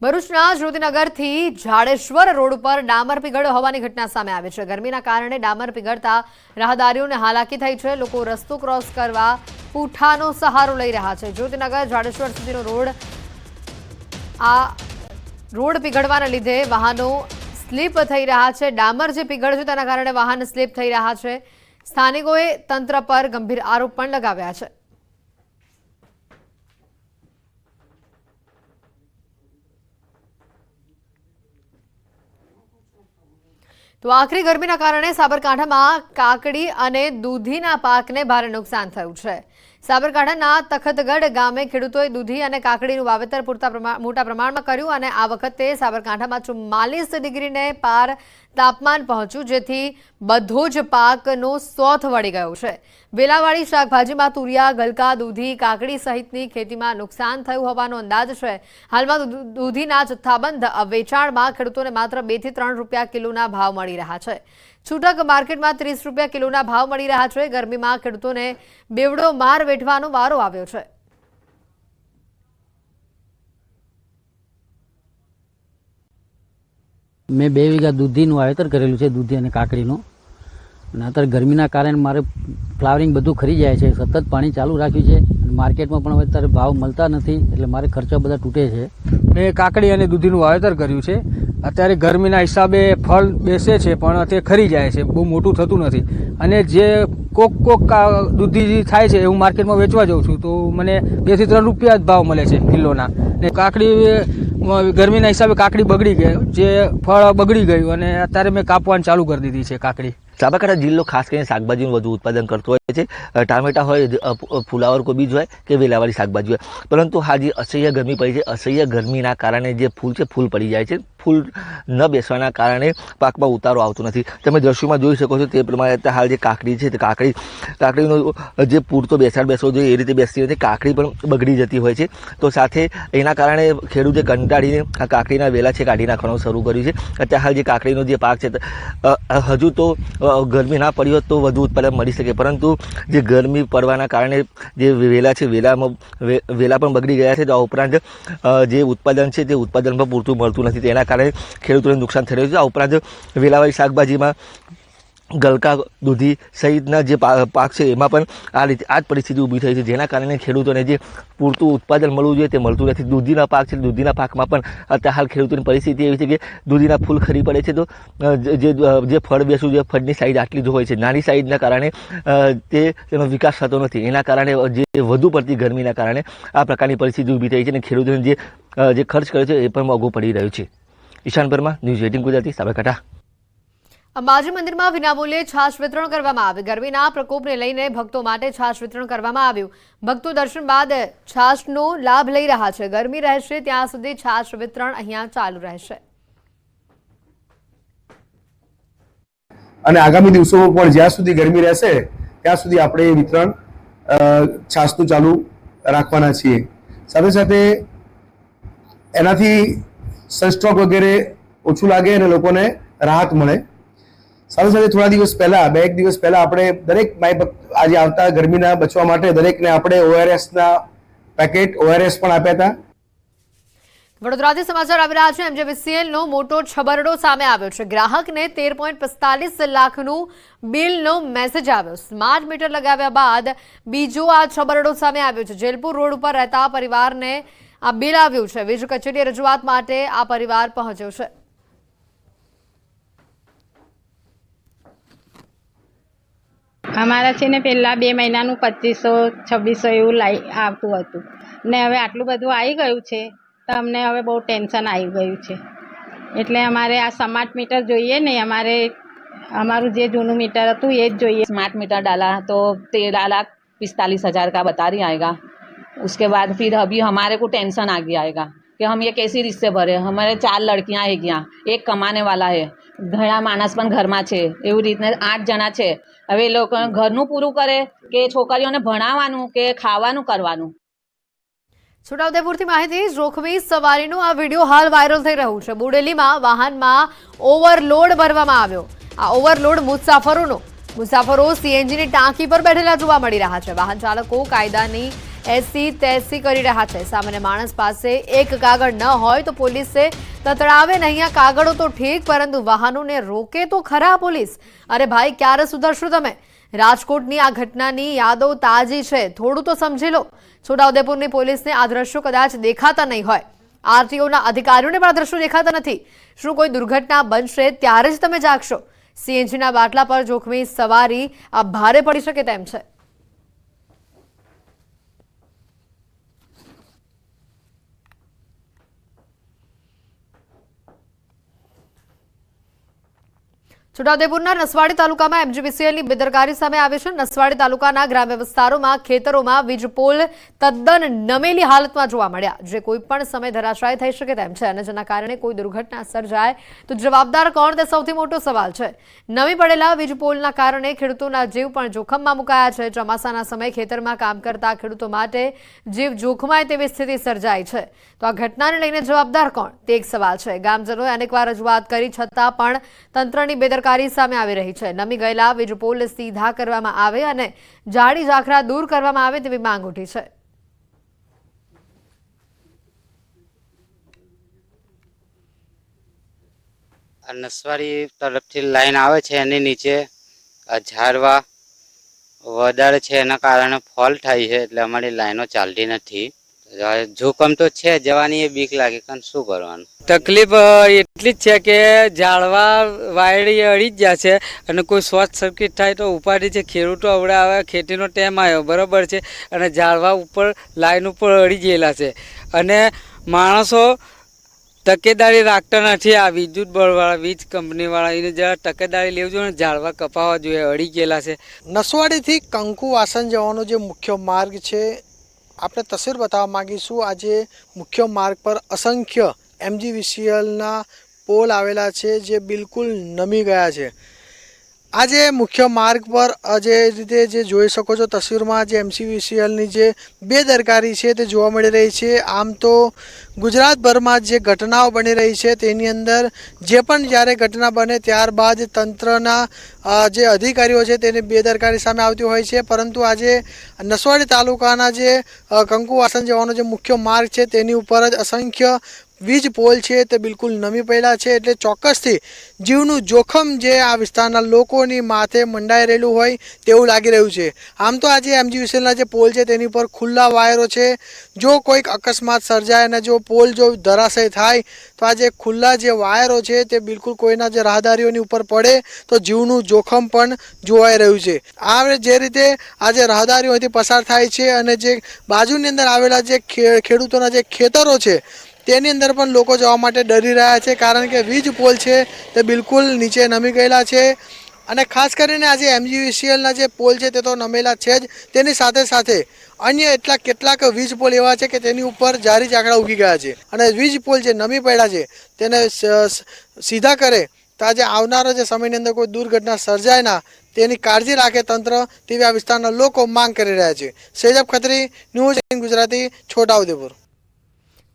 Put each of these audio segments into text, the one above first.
ભરૂચના જ્યોતિનગરથી જાડેશ્વર રોડ પર ડામર પીગળ્યો હોવાની ઘટના સામે આવી છે। ગરમીના કારણે ડામર પીગળતા રાહદારીઓને હાલાકી થઈ છે। લોકો રસ્તો ક્રોસ કરવા પૂઠાનો સહારો લઈ રહ્યા છે। જ્યોતિનગર જાડેશ્વર સુધીનો રોડ પીગળવાના લીધે વાહનો સ્લીપ થઈ રહ્યા છે। ડામર જે પીગળ્યું છે તેના કારણે વાહન સ્લીપ થઈ રહ્યા છે। સ્થાનિકોએ તંત્ર પર ગંભીર આરોપ પણ લગાવ્યા છે। તો આખરી ગરમીના કારણે સાબરકાંઠામાં કાકડી અને દૂધીના પાકને ભારે નુકસાન થયું છે। સાબરકાંઠાના તખતગઢ ગામે ખેડૂતોએ દૂધી અને કાકડીનું વાવેતર મોટા પ્રમાણમાં કર્યું અને આ વખતે સાબરકાંઠામાં 44 ડિગ્રીને પાર તાપમાન પહોંચ્યું, જેથી બધો જ પાકનો સોથ વળી ગયો છે। વેલાવાળી શાકભાજીમાં તુરિયા, ગલકા, દૂધી, કાકડી સહિતની ખેતીમાં નુકસાન થયું હોવાનો અંદાજ છે। હાલમાં દૂધીના જથ્થાબંધ વેચાણમાં ખેડૂતોને માત્ર 2 થી 3 રૂપિયા કિલોના ભાવ મળી રહ્યા છે। છૂટક માર્કેટમાં 30 રૂપિયા કિલોના ભાવ મળી રહ્યા છે। ગરમીમાં ખેડૂતોને બેવડો માર વેઠવાનો વારો આવ્યો છે। મેં 2 વીઘા દૂધીનું વાવેતર કરેલું છે, દૂધી અને કાકડીનું। અને અત્યારે ગરમીના કારણે મારે ફ્લાવરિંગ બધું ખરી જાય છે। સતત પાણી ચાલુ રાખ્યું છે અને માર્કેટમાં પણ હવે અત્યારે ભાવ મળતા નથી, એટલે મારે ખર્ચા બધા તૂટે છે। મેં કાકડી અને દૂધીનું વાવેતર કર્યું છે। અત્યારે ગરમીના હિસાબે ફળ બેસે છે પણ તે ખરી જાય છે, બહુ મોટું થતું નથી। અને જે કોક દૂધી થાય છે હું માર્કેટમાં વેચવા જાઉં છું તો મને 2 થી 3 રૂપિયા જ ભાવ મળે છે કિલોના। ને કાકડી ગરમીના હિસાબે કાકડી બગડી ગઈ, જે ફળ બગડી ગયું અને અત્યારે મેં કાપવાનું ચાલુ કરી દીધી છે કાકડી। સાબરકાંઠા જિલ્લો ખાસ કરીને શાકભાજીનું વધુ ઉત્પાદન કરતો હોય છે। ટામેટા હોય, ફુલાવર કોબીજ હોય કે વેલાવાળી શાકભાજી હોય, પરંતુ હા જે અસહ્ય ગરમી પડી છે, અસહ્ય ગરમીના કારણે જે ફૂલ છે ફૂલ પડી જાય છે। ફૂલ ન બેસવાના કારણે પાકમાં ઉતારો આવતો નથી। તમે દ્રશ્યોમાં જોઈ શકો છો તે પ્રમાણે હાલ જે કાકડી છે તે કાકડીનો જે પૂરતો બેસવો જોઈએ એ રીતે બેસતી નથી, કાકડી પણ બગડી જતી હોય છે। તો સાથે એના કારણે ખેડૂતે કંટાળીને આ કાકડીના વેલા છે કાઢી નાખવાનું શરૂ કર્યું છે। અત્યારે હાલ જે કાકડીનો જે પાક છે હજુ તો ગરમી ના પડી હોત તો વધુ ઉત્પાદન મળી શકે, પરંતુ જે ગરમી પડવાના કારણે જે વેલા છે વેલા પણ બગડી ગયા છે। તો આ ઉપરાંત જે ઉત્પાદન છે તે ઉત્પાદન પણ પૂરતું મળતું નથી, તેના કારણે ખેડૂતોને નુકસાન થઈ રહ્યું છે। આ ઉપરાંત વેલાવાળી શાકભાજીમાં ગલકા, દૂધી સહિતના જે પાક છે એમાં પણ આ જ પરિસ્થિતિ ઊભી થઈ છે, જેના કારણે ખેડૂતોને જે પૂરતું ઉત્પાદન મળવું જોઈએ તે મળતું નથી। દૂધીના પાક છે, દૂધીના પાકમાં પણ અત્યારે હાલ ખેડૂતોની પરિસ્થિતિ એવી છે કે દૂધીના ફૂલ ખરી પડે છે તો જે ફળ બેસવું જોઈએ, ફળની સાઈઝ આટલી જ હોય છે, નાની સાઈઝના કારણે તેનો વિકાસ થતો નથી। એના કારણે જે વધુ પડતી ગરમીના કારણે આ પ્રકારની પરિસ્થિતિ ઊભી થઈ છે અને ખેડૂતોને જે ખર્ચ કરે છે એ પણ મોંઘું પડી રહ્યું છે। ઈશાન પરમાર, ન્યૂઝ 18 ગુજરાતી, સાબરકાંઠા। અંબાજી મંદિરમાં વિનામૂલ્યે છાશ વિતરણ કરવામાં આવ્યું। ગરમીના પ્રકોપને લઈને ભક્તો માટે છાશ વિતરણ કરવામાં આવ્યું। ભક્તો દર્શન બાદ છાશનો લાભ લઈ રહ્યા છે। ગરમી રહેશે ત્યાં સુધી છાશ વિતરણ અહીંયા ચાલુ રહેશે અને આગામી દિવસોમાં પણ જ્યાં સુધી ગરમી રહેશે ત્યાં સુધી આપણે વિતરણ છાશનું ચાલુ રાખવાના છીએ। સાથે સાથે એનાથી સનસ્ટ્રોક વગેરે ઓછું લાગે અને લોકોને રાહત મળે। સાથે સાથે થોડા દિવસ પહેલા 2-1 દિવસ પહેલા આપણે દરેક આજે આવતા ગરમીના બચવા માટે દરેકને આપણે ORSના પેકેટ ORS પણ આપ્યા હતા। વડોદરાથી સમાચાર આવી રહ્યા છે। MJBCLનો મોટો છબરડો સામે આવ્યો છે। ગ્રાહકને 13.45 લાખનું બિલનો મેસેજ આવ્યો। સ્માર્ટ મીટર લગાવ્યા બાદ બીજો આ છબરડો સામે આવ્યો છે। જેલપુર રોડ ઉપર રહેતા પરિવારને આ બિલ આવ્યું છે। વીજ કચેરીએ રજૂઆત માટે આ પરિવાર પહોંચ્યો છે। અમારા છે ને પહેલાં 2 મહિનાનું 2500-2600 એવું આવતું હતું ને હવે આટલું બધું આવી ગયું છે તો અમને હવે બહુ ટેન્શન આવી ગયું છે। એટલે અમારે આ સ્માર્ટ મીટર જોઈએ નહીં, અમારું જે જૂનું મીટર હતું એ જ જોઈએ। स्मार्ट मीटर डाला तो 13,45,000 का बता रही आएगा। उसके बाद फिर अभी हमारे को टेंशन आगे आएगा कि हम ये कैसी रीत से भरे। हमारे 4 लड़कियां है, यहाँ एक कमाने वाला है, घણા માણસ પણ ઘરમાં છે, એવી રીતને 8 જણા છે। હવે એ લોકો ઘરનું પૂરું કરે કે છોકરીઓને ભણાવવાનું કે ખાવાનું કરવાનું। છોટાઉદેપુરથી માહિતી। જોખમી સવારીનો આ વિડીયો હાલ વાયરલ થઈ રહ્યું છે। બોડેલીમાં વાહનમાં ઓવરલોડ ભરવામાં આવ્યો। આ ઓવરલોડ મુસાફરો સીએનજીની ટાંકી પર બેઠેલા જોવા મળી રહ્યા છે। વાહન ચાલકો કાયદાની એસી-તેસી કરી રહ્યા છે। સામાન્ય માણસ પાસે એક કાગળ ન હોય તો પોલીસે તતડાવે નહીં। અહીંયા કાગળો તો ઠીક, પરંતુ વાહનોને રોકે તો ખરા પોલીસ। અરે ભાઈ, ક્યારે સુધરશો તમે? રાજકોટની આ ઘટનાની યાદો તાજી છે, થોડું તો સમજી લો। છોટાઉદેપુરની પોલીસને આ દ્રશ્યો કદાચ દેખાતા નહીં હોય, આરટીઓના અધિકારીઓને પણ આ દ્રશ્યો દેખાતા નથી। શું કોઈ દુર્ઘટના બનશે ત્યારે જ તમે જાગશો? સીએનજીના બાટલા પર જોખમી સવારી આ ભારે પડી શકે તેમ છે। છોટાઉદેપુરના નસવાડી તાલુકામાં એમજીવીસીએલની બેદરકારી સામે આવી છે। નસવાડી તાલુકાના ગ્રામ્ય વિસ્તારોમાં ખેતરોમાં વીજપોલ તદ્દન નમેલી હાલતમાં જોવા મળ્યા, જે કોઈ પણ સમય ધરાશાયી થઈ શકે તેમ છે, અને જેના કારણે કોઈ દુર્ઘટના સર્જાય તો જવાબદાર કોણ, તે સૌથી મોટો સવાલ છે। નમી પડેલા વીજપોલના કારણે ખેડૂતોના જીવ પણ જોખમમાં મુકાયા છે। ચોમાસાના સમયે ખેતરમાં કામ કરતા ખેડૂતો માટે જીવ જોખમાય તેવી સ્થિતિ સર્જાઈ છે। તો આ ઘટનાને લઈને જવાબદાર કોણ, તે એક સવાલ છે। ગામજનોએ અનેકવાર રજૂઆત કરી છતાં પણ તંત્રની બેદરકારી સામે આવી રહી છે। નમી ગયેલા વીજપોલ સીધા કરવામાં આવે અને જાડી ઝાખરા દૂર કરવામાં આવે તેવી માંગ ઉઠી છે। નસવાડી તરફથી લાઈન આવે છે, એની નીચે ઝાડવા વધારે છે, એના કારણે ફોલ થાય છે, એટલે અમારી લાઈનો ચાલતી નથી। જોખમ તો છે, જવાની એ બીક લાગે, પણ શું કરવાનું? તકલીફ એટલી જ છે કે ઝાડવા વાયડી અડી જ જશે અને કોઈ શોર્ટ સર્કિટ થાય તો ઉપાડી છે। ખેડૂતો અવડે આવે, ખેતીનો ટાઈમ આવ્યો બરાબર છે, અને ઝાડવા ઉપર લાઈન ઉપર અડી ગયેલા છે, અને માણસો તકેદારી રાખતા નથી। આ વિદ્યુત બોર્ડવાળા, વીજ કંપનીવાળા, એને જરા તકેદારી લેવું જોઈએ, ઝાડવા કપાવવા જોઈએ, અડી ગયેલા છે। નસવાડીથી કંકુવાસન જવાનો જે મુખ્ય માર્ગ છે, આપણે તસવીર બતાવવા માંગીશું। આજે મુખ્ય માર્ગ પર અસંખ્ય એમજીવીસીએલના પોલ આવેલા છે, જે બિલકુલ નમી ગયા છે। આજે મુખ્ય માર્ગ પર જે રીતે જે જોઈ શકો છો તસવીરમાં, જે એમજીવીસીએલની જે બેદરકારી છે તે જોવા મળી રહી છે। આમ તો ગુજરાતભરમાં જે ઘટનાઓ બની રહી છે તેની અંદર જે પણ જ્યારે ઘટના બને ત્યારબાદ તંત્રના જે અધિકારીઓ છે તેની બેદરકારી સામે આવતી હોય છે, પરંતુ આજે નસવાડી તાલુકાના જે કંકુવાસન જવાનો જે મુખ્ય માર્ગ છે તેની ઉપર જ અસંખ્ય વીજ પોલ છે તે બિલકુલ નમી પડેલા છે। એટલે ચોક્કસથી જીવનું જોખમ જે આ વિસ્તારના લોકોની માથે મંડાઈ રહેલું હોય તેવું લાગી રહ્યું છે। આમ તો આજે એમજીવીસીએલના જે પોલ છે તેની પર ખુલ્લા વાયરો છે, જો કોઈક અકસ્માત સર્જાય અને જો પોલ જો ધરાશય થાય તો આજે ખુલ્લા જે વાયરો છે તે બિલકુલ કોઈના જે રાહદારીઓની ઉપર પડે તો જીવનું જોખમ પણ જોવાઈ રહ્યું છે। આ જે રીતે આજે રાહદારીઓથી પસાર થાય છે અને જે બાજુની અંદર આવેલા જે ખેડૂતોના જે ખેતરો છે તેની અંદર પણ લોકો જવા માટે ડરી રહ્યા છે, કારણ કે વીજ પોલ છે તે બિલકુલ નીચે નમી ગયેલા છે। અને ખાસ કરીને આજે એમજીવીસીએલના જે પોલ છે તે તો નમેલા છે જ, તેની સાથે સાથે અન્ય કેટલાક વીજ પોલ એવા છે કે તેની ઉપર જારી ઝાકડા ઉગી ગયા છે, અને વીજ પોલ જે નમી પડ્યા છે તેને સીધા કરે તો આજે આવનારા જે સમયની અંદર કોઈ દુર્ઘટના સર્જાય ના તેની કાળજી રાખે તંત્ર, તેવી આ વિસ્તારના લોકો માંગ કરી રહ્યા છે। શેજાબ ખત્રી, ન્યૂઝ 18 ગુજરાતી, છોટાઉદેપુર।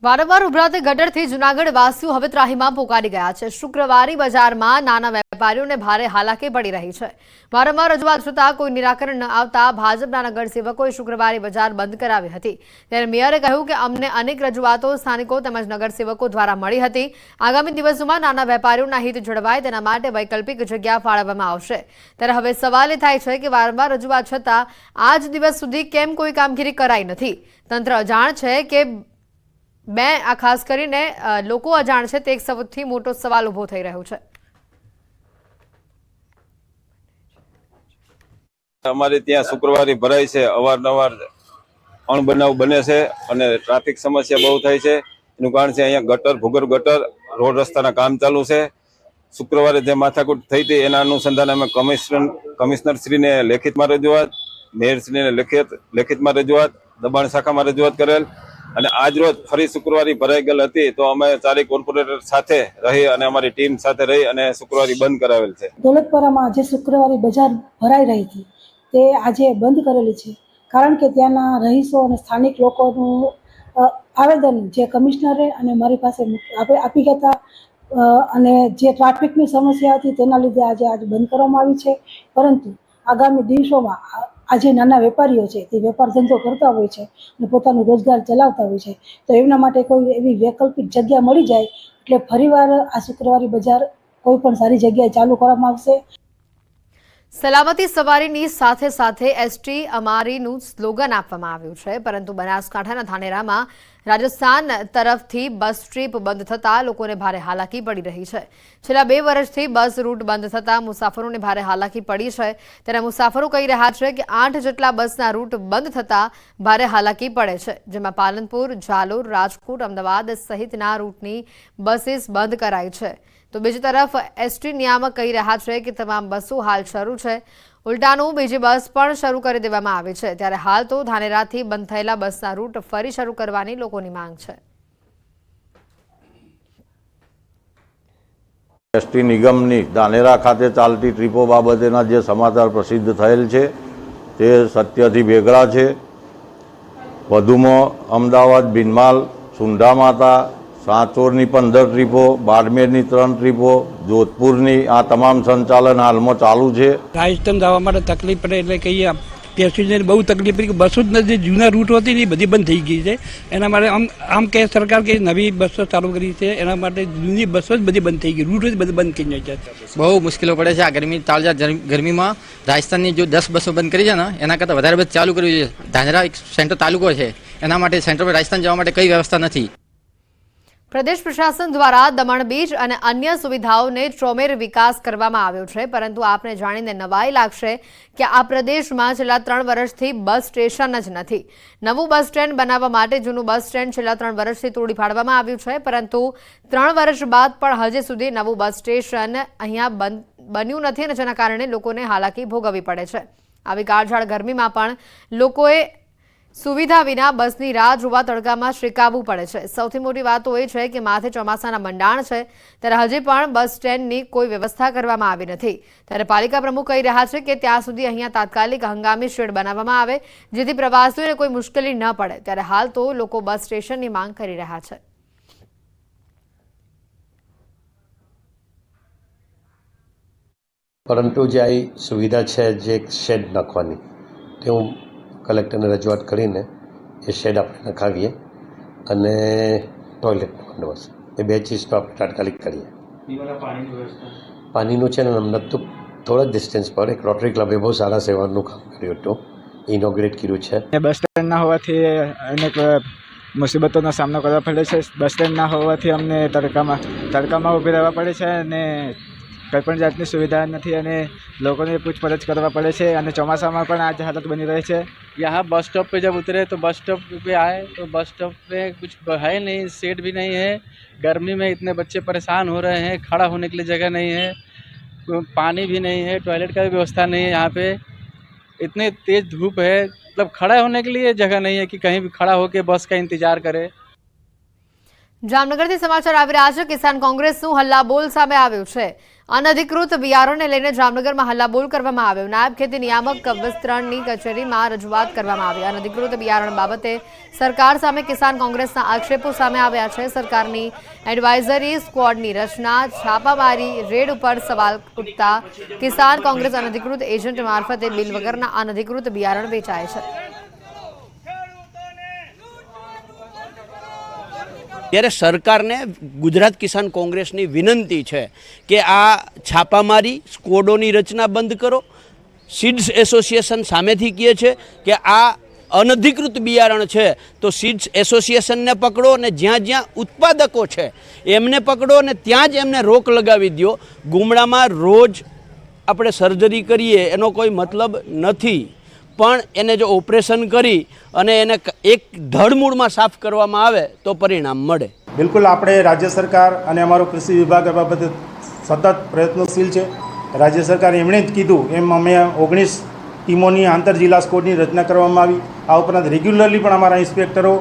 વારંવાર ઉભરાતી ગટરથી જૂનાગઢ વાસીઓ હવે ત્રાહિમામ પોકારી ગયા છે। શુક્રવારી બજારમાં નાના વેપારીઓને ભારે હાલાકી પડી રહી છે। વારંવાર રજૂઆત છતાં કોઈ નિરાકરણ ન આવતા ભાજપના નગરસેવકોએ શુક્રવારી બજાર બંધ કરાવી હતી। ત્યારે મેયરે કહ્યું કે અમને અનેક રજૂઆતો સ્થાનિકો તેમજ નગરસેવકો દ્વારા મળી હતી। આગામી દિવસોમાં નાના વેપારીઓના હિત જળવાય તેના માટે વૈકલ્પિક જગ્યા ફાળવવામાં આવશે। ત્યારે હવે સવાલ એ થાય છે કે વારંવાર રજૂઆત છતાં આજ દિવસ સુધી કેમ કોઈ કામગીરી કરાઈ નથી? તંત્ર અજાણ છે કે આ ખાસ કરીને લોકો અજાણ છે, તે એક સૌથી મોટો સવાલ ઉભો થઈ રહ્યો છે। અમારે ત્યાં શુક્રવારે ભરાય છે, અવારનવાર અણબનાવ બને છે અને ટ્રાફિક સમસ્યા બહુ થાય છે। એનું કારણ છે અહીંયા ગટર, ભૂગર્ભ ગટર, રોડ રસ્તાના કામ ચાલુ છે। શુક્રવારે જે માથાકૂટ થઈ હતી એના અનુસંધાને અમે કમિશનરશ્રીને લેખિતમાં રજૂઆત, મેયરશ્રીને લેખિતમાં રજૂઆત, દબાણ શાખામાં રજૂઆત કરેલ, અને આજ રોજ ફરી શુક્રવારે ભરાઈ ગયેલ હતી તો અમે ચારે કોર્પોરેટર સાથે રહી અને અમારી ટીમ સાથે રહી અને શુક્રવારે બંધ કરાવેલ છે। દોલતપરામાં જે શુક્રવારે બજાર ભરાઈ રહી હતી તે આજે બંધ કરેલી છે, કારણ કે ત્યાંના રહીશો અને સ્થાનિક લોકોનું આવેદન જે કમિશનરે અને મારી પાસે આપી ગયા હતા, અને જે ટ્રાફિકની સમસ્યા હતી તેના લીધે આજે બંધ કરવામાં આવી છે। પરંતુ આગામી દિવસોમાં આ જે નાના વેપારીઓ છે તે વેપાર ધંધો કરતા હોય છે અને પોતાનું રોજગાર ચલાવતા હોય છે, તો એમના માટે કોઈ એવી વૈકલ્પિક જગ્યા મળી જાય એટલે ફરીવાર આ શુક્રવારી બજાર કોઈ પણ સારી જગ્યાએ ચાલુ કરવામાં આવશે. સલામતી સવારીની સાથે સાથે એસટી અમારીનું સ્લોગન આપવામાં આવ્યું છે, પરંતુ બનાસકાંઠાના ધાનેરામાં રાજસ્થાન તરફથી બસ ટ્રીપ બંધ થતાં લોકોને ભારે હાલાકી પડી રહી છે. છેલ્લા 2 વર્ષથી બસ રૂટ બંધ થતાં મુસાફરોને ભારે હાલાકી પડી છે. ત્યારે મુસાફરો કહી રહ્યા છે કે 8 જેટલા બસના રૂટ બંધ થતાં ભારે હાલાકી પડે છે, જેમાં પાલનપુર, જાલોર, રાજકોટ, અમદાવાદ સહિતના રૂટની બસીસ બંધ કરાઈ છે. તો બીજી તરફ એસટી નિયામક કહી રહ્યા છે કે તમામ બસો હાલ શરૂ છે. ઉલટાનું બીજી બસ પણ શરૂ કરી દેવામાં આવી છે. ત્યારે હાલ તો ધાનેરાથી બંધ થયેલા બસના રૂટ ફરી શરૂ કરવાની લોકોની માંગ છે. એસટી નિગમની ધાનેરા ખાતે ચાલતી ટ્રીપો બાબતેના જે સમાચાર પ્રસિદ્ધ થયેલ છે તે સત્યથી વેગળા છે. વધુમાં અમદાવાદ, ભીનમાલ, સુંઢા માતા, સાંચોરની 15 ટ્રીપો, બાડમેરની 3 ટ્રીપો, જોધપુરની આ તમામ સંચાલન હાલમાં ચાલુ છે. રાજસ્થાન જવા માટે તકલીફ પડે એટલે કહીએ પેસેન્જરને બહુ તકલીફ પડી. બસો જ નથી, જૂના રૂટ હતી ને એ બધી બંધ થઈ ગઈ છે. એના માટે આમ કે સરકાર કે નવી બસો ચાલુ કરી છે, એના માટે જૂની બસો જ બધી બંધ થઈ ગઈ, રૂટ જ બધી બંધ થઈ જાય છે. બહુ મુશ્કેલો પડે છે. આ ગરમીમાં રાજસ્થાનની જો 10 બસો બંધ કરી છે ને એના કરતાં વધારે બસ ચાલુ કરવી જોઈએ. ધાનેરા એક સેન્ટર તાલુકો છે, એના માટે સેન્ટર પર રાજસ્થાન જવા માટે કઈ વ્યવસ્થા નથી. પ્રદેશ પ્રશાસન દ્વારા દમણ બીચ અને અન્ય સુવિધાઓને ચોમેર વિકાસ કરવામાં આવ્યો છે, પરંતુ આપને જાણીને નવાઈ લાગશે કે આ પ્રદેશમાં છેલ્લા 3 વર્ષથી બસ સ્ટેશન જ નથી. નવું બસ સ્ટેન્ડ બનાવવા માટે જૂનું બસ સ્ટેન્ડ છેલ્લા 3 વર્ષથી તોડી પાડવામાં આવ્યું છે, પરંતુ 3 વર્ષ બાદ પણ હજી સુધી નવું બસ સ્ટેશન અહીંયા બન્યું નથી અને જેના કારણે લોકોને હાલાકી ભોગવવી પડે છે. આવી કાળઝાળ ગરમીમાં પણ લોકોએ સુવિધા વિના બસની રાહ જોવા તડકામાં શેકાવવું પડે છે. સૌથી મોટી વાત તો એ છે કે માથે ચોમાસાના મંડાણ છે, ત્યારે હજી પણ બસ સ્ટેન્ડની કોઈ વ્યવસ્થા કરવામાં આવી નથી. ત્યારે પાલિકા પ્રમુખ કહી રહ્યા છે કે ત્યાં સુધી અહીંયા તાત્કાલિક હંગામી શેડ બનાવવામાં આવે, જેથી પ્રવાસીઓને કોઈ મુશ્કેલી ન પડે. ત્યારે હાલ તો લોકો બસ સ્ટેશનની માંગ કરી રહ્યા છે. પરંતુ જે આ સુવિધા છે, જે શેડ નાખવાની, તે હું કલેક્ટરને રજૂઆત કરીને એ શેડ આપણે નખાવીએ અને ટોયલેટનો બંદોબસ્ત, એ 2 ચીજનો આપણે તાત્કાલિક કરીએ. પાણીનું છે ને નતું થોડા જ ડિસ્ટન્સ પર એક રોટરી ક્લબે બહુ સારા સેવાનું કામ કર્યું હતું, ઇનોગ્રેટ કર્યું છે. બસ સ્ટેન્ડ ના હોવાથી અનેક મુસીબતોનો સામનો કરવો પડે છે. બસ સ્ટેન્ડ ના હોવાથી અમને તડકામાં ઊભી રહેવા પડે છે અને કંઈ પણ જાતની સુવિધા નથી અને લોકોને પૂછપરછ કરવા પડે છે અને ચોમાસામાં પણ આ જ હાલત બની રહી છે. यहाँ बस स्टॉप पे जब उतरे तो बस स्टॉप पे आए तो बस स्टॉप पे कुछ है नहीं, सीट भी नहीं है. गर्मी में इतने बच्चे परेशान हो रहे हैं, खड़ा होने के लिए जगह नहीं है, पानी भी नहीं है, टॉयलेट का भी व्यवस्था नहीं है. यहाँ पे इतने तेज़ धूप है, मतलब खड़ा होने के लिए जगह नहीं है कि कहीं भी खड़ा होकर बस का इंतजार करे. જામનગરથી સમાચાર આવી રહ્યા છે. કિસાન કોંગ્રેસનું હલ્લાબોલ સામે આવ્યું છે. અનધિકૃત બિયારણને લઈને જામનગરમાં હલ્લાબોલ કરવામાં આવ્યો. નાયબ ખેતી નિયામક વિસ્તરણની કચેરીમાં રજૂઆત કરવામાં આવી. અનધિકૃત બિયારણ બાબતે સરકાર સામે કિસાન કોંગ્રેસના આક્ષેપો સામે આવ્યા છે. સરકારની એડવાઇઝરી સ્ક્વોડની રચના, છાપામારી રેડ ઉપર સવાલ ઉઠતા કિસાન કોંગ્રેસ અનધિકૃત એજન્ટ મારફતે બિલ વગરના અનધિકૃત બિયારણ વેચાય છે. ત્યારે સરકારને ગુજરાત કિસાન કોંગ્રેસની વિનંતી છે કે આ છાપામારી સ્કોડોની રચના બંધ કરો. સીડ્સ એસોસિએશન સામેથી કહે છે કે આ અનધિકૃત બિયારણ છે તો સીડ્સ એસોસિએશનને પકડો અને જ્યાં જ્યાં ઉત્પાદકો છે એમને પકડો અને ત્યાં જ એમને રોક લગાવી દો. ગુમડામાં રોજ આપણે સર્જરી કરીએ એનો કોઈ મતલબ નથી, પણ એને જો ઓપરેશન કરી અને એને એક ધડમૂળમાં સાફ કરવામાં આવે તો પરિણામ મળે. બિલકુલ, આપણે રાજ્ય સરકાર અને અમારો કૃષિ વિભાગ આ બાબતે સતત પ્રયત્નશીલ છે. રાજ્ય સરકાર એમણે જ કીધું એમ અમે 19 ટીમોની આંતર જિલ્લા સ્કોડની રચના કરવામાં આવી. આ ઉપરાંત રેગ્યુલરલી પણ અમારા ઇન્સ્પેક્ટરો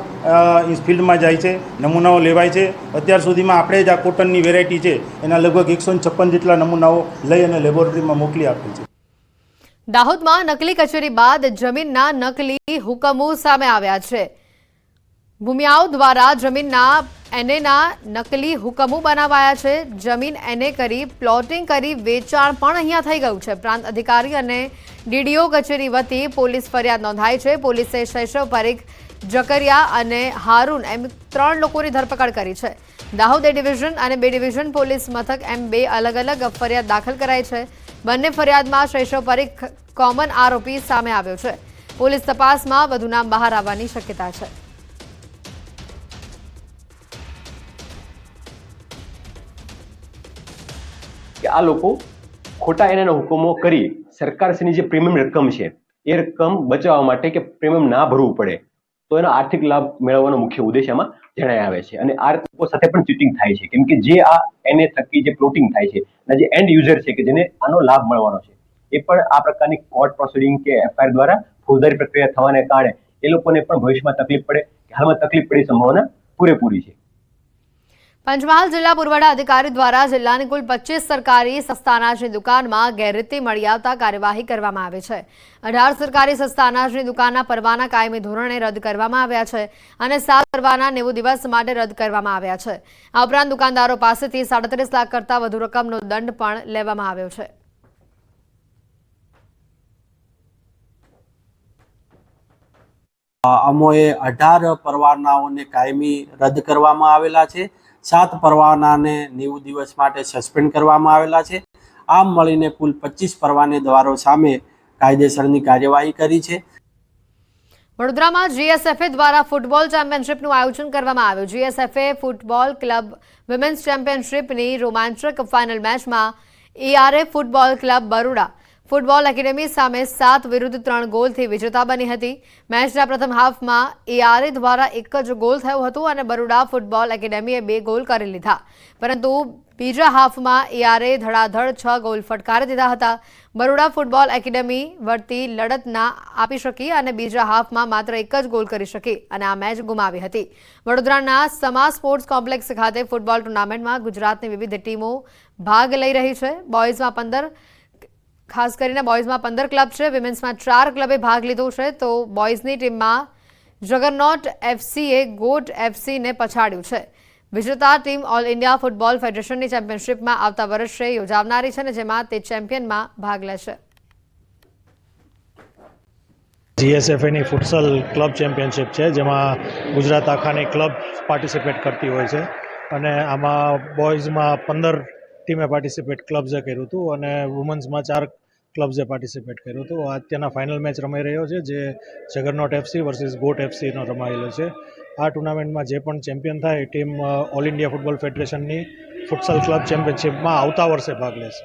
ફિલ્ડમાં જાય છે, નમૂનાઓ લેવાય છે. અત્યાર સુધીમાં આપણે જ આ કોટનની વેરાયટી છે એના લગભગ 156 જેટલા નમૂનાઓ લઈ અને લેબોરેટરીમાં મોકલી આપી છે. દાહોદમાં નકલી કચેરી બાદ જમીનના નકલી હુકમો સામે આવ્યા છે. ભૂમિયાઓ દ્વારા જમીનના એનેના નકલી હુકમો બનાવાયા છે. જમીન એને કરી પ્લોટિંગ કરી વેચાણ પણ અહીંયા થઈ ગયું છે. પ્રાંત અધિકારી અને ડીડીઓ કચેરી વતી પોલીસ ફરિયાદ નોંધાઈ છે. પોલીસે શૈશવ પરીખ, જકરિયા અને હારૂન એમ 3 લોકોની ધરપકડ કરી છે. દાહોદ એ ડિવિઝન અને B ડિવિઝન પોલીસ મથક એમ 2 અલગ અલગ ફરિયાદ દાખલ કરાઈ છે. બંને ફરિયાદમાં શૈશવ પરીખ કોમન આરોપી સામે આવ્યો છે. પોલીસ તપાસમાં વધુ નામ બહાર આવવાની શક્યતા છે. કે આ લોકો ખોટા એના હુકમો કરી સરકારશ્રીની જે પ્રીમિયમ રકમ છે એ રકમ બચાવવા માટે કે પ્રીમિયમ ના ભરવું પડે તો એનો આર્થિક લાભ મેળવવાનો મુખ્ય ઉદ્દેશ એમાં જણાય આવે છે. અને આ લોકો સાથે પણ ચીટિંગ થાય છે, કેમ કે જે આ એને થકી જે પ્લોટિંગ થાય છે અને જે એન્ડ યુઝર છે કે જેને આનો લાભ મળવાનો છે એ પણ આ પ્રકારની કોર્ટ પ્રોસિડિંગ કે એફઆઈઆર દ્વારા ફોજદારી પ્રક્રિયા થવાને કારણે એ લોકોને પણ ભવિષ્યમાં તકલીફ પડે, હાલમાં તકલીફ પડી સંભાવના પૂરેપૂરી છે. પંચમહાલ જિલ્લા પુરવઠા અધિકારી દ્વારા જિલ્લાની કુલ 25 સરકારી સસ્તા અનાજની દુકાનમાં ગેરરીતિ મળી આવતા કાર્યવાહી કરવામાં આવી છે. 18 સરકારી સસ્તા અનાજની દુકાનના પરવાના કાયમી ધોરણે રદ કરવામાં આવ્યા છે અને 7 પરવાના 90 દિવસ માટે રદ કરવામાં આવ્યા છે. આ ઉપરાંત દુકાનદારો પાસેથી 37 લાખ કરતાં વધુ રકમનો દંડ પણ લેવામાં આવ્યો છે. અમોએ 18 પરવાનાઓને કાયમી રદ કરવામાં આવેલા છે. 7 પરવાનાને 90 દિવસ માટે સસ્પેન્ડ કરવામાં આવેલા છે. આમ મળીને કુલ 25 પરવાનેદારો સામે કાયદેસરની કાર્યવાહી કરી છે. વડોદરામાં GSFA દ્વારા ફૂટબોલ ચેમ્પિયનશિપનું આયોજન કરવામાં આવ્યું. GSFA ફૂટબોલ ક્લબ વિમેન્સ ચેમ્પિયનશિપની રોમાંચક ફાઇનલ મેચમાં ERA football club Baroda football academy સામે 7 વિરુદ્ધ 3 ગોલથી વિજેતા બની હતી. મેચના પ્રથમ હાફમાં ERA દ્વારા 1 જ ગોલ થયો હતો અને બરોડા ફૂટબોલ એકેડેમીએ 2 ગોલ કરી લીધા, પરંતુ બીજા હાફમાં ERA ધડાધડ 6 ગોલ ફટકારી દીધા હતા. બરોડા ફૂટબોલ એકેડેમી વળતી લડત ના આપી શકી અને બીજા હાફમાં માત્ર 1 જ ગોલ કરી શકી અને આ મેચ ગુમાવી હતી. વડોદરાના સમા સ્પોર્ટ્સ કોમ્પ્લેક્સ ખાતે ફૂટબોલ ટુર્નામેન્ટમાં ગુજરાતની વિવિધ ટીમો ભાગ લઈ રહી છે. બોયઝમાં 15 ખાસ કરીને બોયઝમાં 15 ક્લબ છે. વિમેન્સમાં 4 ક્લબે ભાગ લીધો છે. તો બોયઝની ટીમમાં જગરનોટ FCએ ગોટ FCને પછાડ્યું છે. વિજેતા ટીમ ઓલ ઇન્ડિયા ફૂટબોલ ફેડરેશનની ચેમ્પિયનશિપમાં આવતા વર્ષે યોજાનારી છે અને જેમાં તે ચેમ્પિયનમાં ભાગ લેશે. GSFAની ફૂટસલ ક્લબ ચેમ્પિયનશિપ છે, જેમાં ગુજરાત આખાની ક્લબ પાર્ટિસિપેટ કરતી હોય છે અને આમાં બોયઝમાં 15 ટીમે પાર્ટિસિપેટ ક્લબ્સે કર્યું હતું અને વુમન્સમાં 4 ક્લબ્સે પાર્ટિસિપેટ કર્યું હતું. અત્યારના ફાઇનલ મેચ રમાઈ રહ્યો છે, જે જગરનોટ FC વર્સિસ ગોટ FCનો રમાયેલો છે. આ ટુર્નામેન્ટમાં જે પણ ચેમ્પિયન થાય એ ટીમ ઓલ ઇન્ડિયા ફૂટબોલ ફેડરેશનની ફૂટસલ ક્લબ ચેમ્પિયનશિપમાં આવતા વર્ષે ભાગ લેશે.